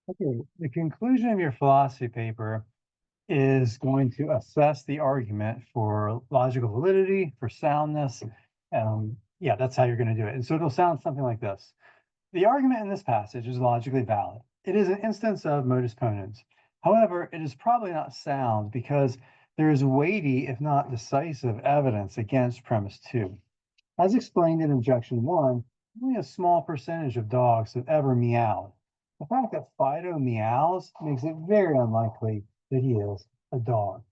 Okay, the conclusion of your philosophy paper is going to assess the argument for logical validity, for soundness. Yeah, that's how you're going to do it. And so it'll sound something like this. The argument in this passage is logically valid. It is an instance of modus ponens. However, it is probably not sound because there is weighty, if not decisive, evidence against premise two. As explained in objection one, only a small percentage of dogs have ever meowed. The fact that Fido meows makes it very unlikely that he is a dog.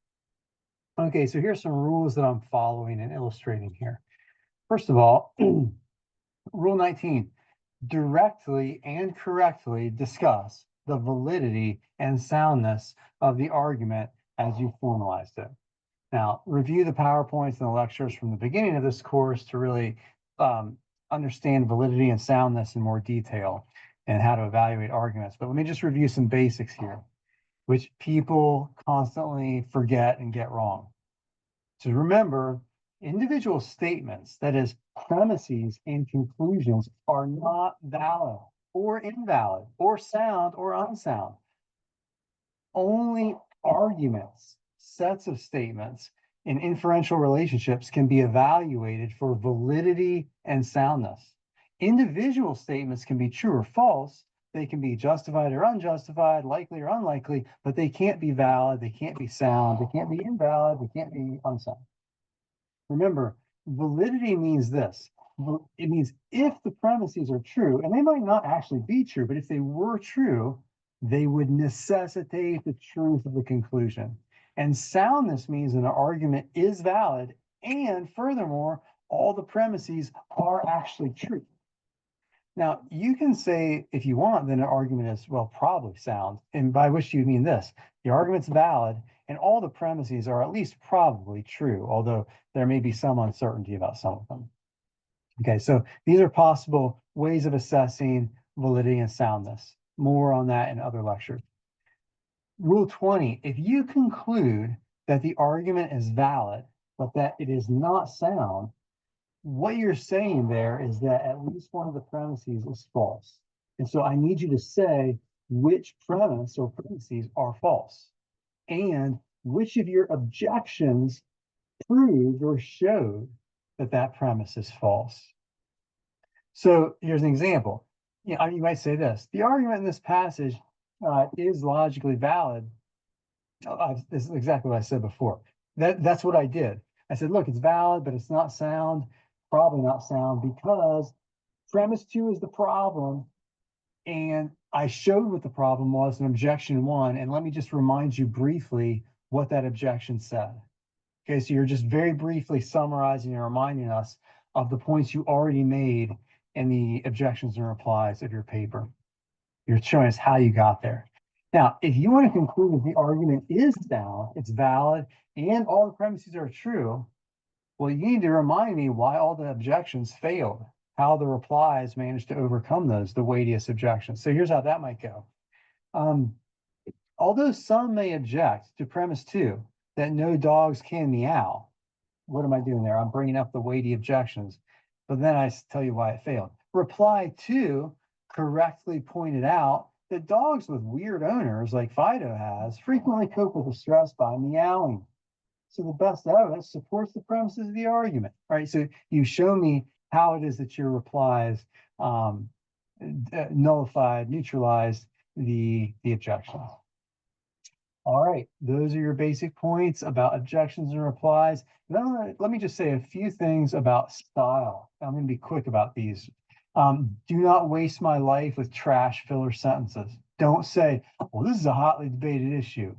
Okay, so here's some rules that I'm following and illustrating here. First of all, Rule 19, directly and correctly discuss the validity and soundness of the argument as you formalized it. Now, review the PowerPoints and the lectures from the beginning of this course to really understand validity and soundness in more detail and how to evaluate arguments. But let me just review some basics here, which people constantly forget and get wrong. So remember, individual statements, that is, premises and conclusions, are not valid or invalid or sound or unsound. Only arguments, sets of statements, and inferential relationships can be evaluated for validity and soundness. Individual statements can be true or false. They can be justified or unjustified, likely or unlikely, but they can't be valid. They can't be sound. They can't be invalid. They can't be unsound. Remember, validity means this. It means if the premises are true, and they might not actually be true, but if they were true, they would necessitate the truth of the conclusion. And soundness means an argument is valid, and furthermore, all the premises are actually true. Now, you can say, if you want, then an argument is, well, probably sound. And by which you mean this, the argument's valid and all the premises are at least probably true, although there may be some uncertainty about some of them. Okay, so these are possible ways of assessing validity and soundness. More on that in other lectures. Rule 20, if you conclude that the argument is valid, but that it is not sound, what you're saying there is that at least one of the premises is false. And so I need you to say which premise or premises are false and which of your objections proved or showed that that premise is false. So here's an example. You might say this, the argument in this passage is logically valid. This is exactly what I said before. That's what I did. I said, look, it's valid, but it's not sound, probably not sound, because premise two is the problem. And I showed what the problem was in objection one. And let me just remind you briefly what that objection said. Okay, so you're just very briefly summarizing and reminding us of the points you already made in the objections and replies of your paper. You're showing us how you got there. Now, if you want to conclude that the argument is sound, it's valid, and all the premises are true, well, you need to remind me why all the objections failed, how the replies managed to overcome those, the weightiest objections. So here's how that might go. Although some may object to premise two, that no dogs can meow, what am I doing there? I'm bringing up the weighty objections, but then I tell you why it failed. Reply two correctly pointed out that dogs with weird owners, like Fido has, frequently cope with the stress by meowing. So the best evidence supports the premises of the argument. All right, so you show me how it is that your replies nullified, neutralized the objections. All right, those are your basic points about objections and replies. Now, let me just say a few things about style. I'm going to be quick about these. Do not waste my life with trash filler sentences. Don't say, well, this is a hotly debated issue.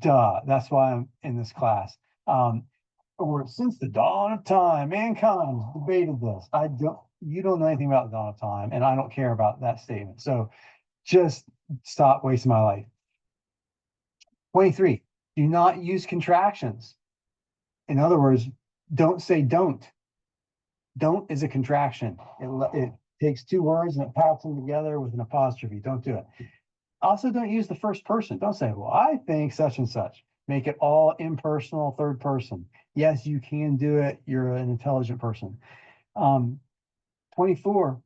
Duh, that's why I'm in this class. Or since the dawn of time, mankind debated this. You don't know anything about the dawn of time, and I don't care about that statement. So just stop wasting my life. 23, do not use contractions. In other words, don't say don't. Don't is a contraction. It takes two words and it packs them together with an apostrophe. Don't do it. Also, don't use the first person. Don't say, well, I think such and such. Make it all impersonal, third person. Yes, you can do it. You're an intelligent person. 24,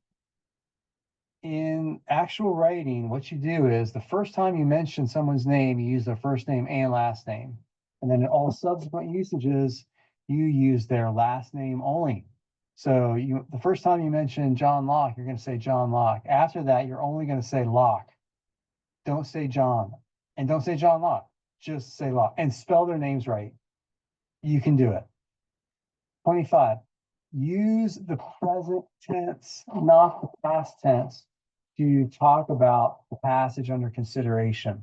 in actual writing, what you do is the first time you mention someone's name, you use their first name and last name. And then in all subsequent usages, you use their last name only. So the first time you mention John Locke, you're going to say John Locke. After that, you're only going to say Locke. Don't say John, and don't say John Locke. Just say Locke and spell their names right. You can do it. 25. Use the present tense, not the past tense, to talk about the passage under consideration.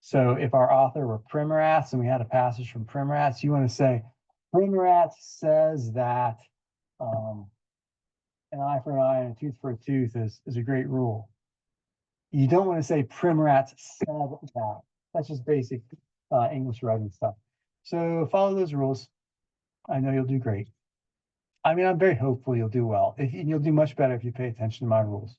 So if our author were Primoratz and we had a passage from Primoratz, you want to say, Primoratz says that an eye for an eye and a tooth for a tooth is a great rule. You don't want to say Primoratz said that. That's just basic English writing stuff. So follow those rules. I know you'll do great. I mean, I'm very hopeful you'll do well. You'll do much better if you pay attention to my rules.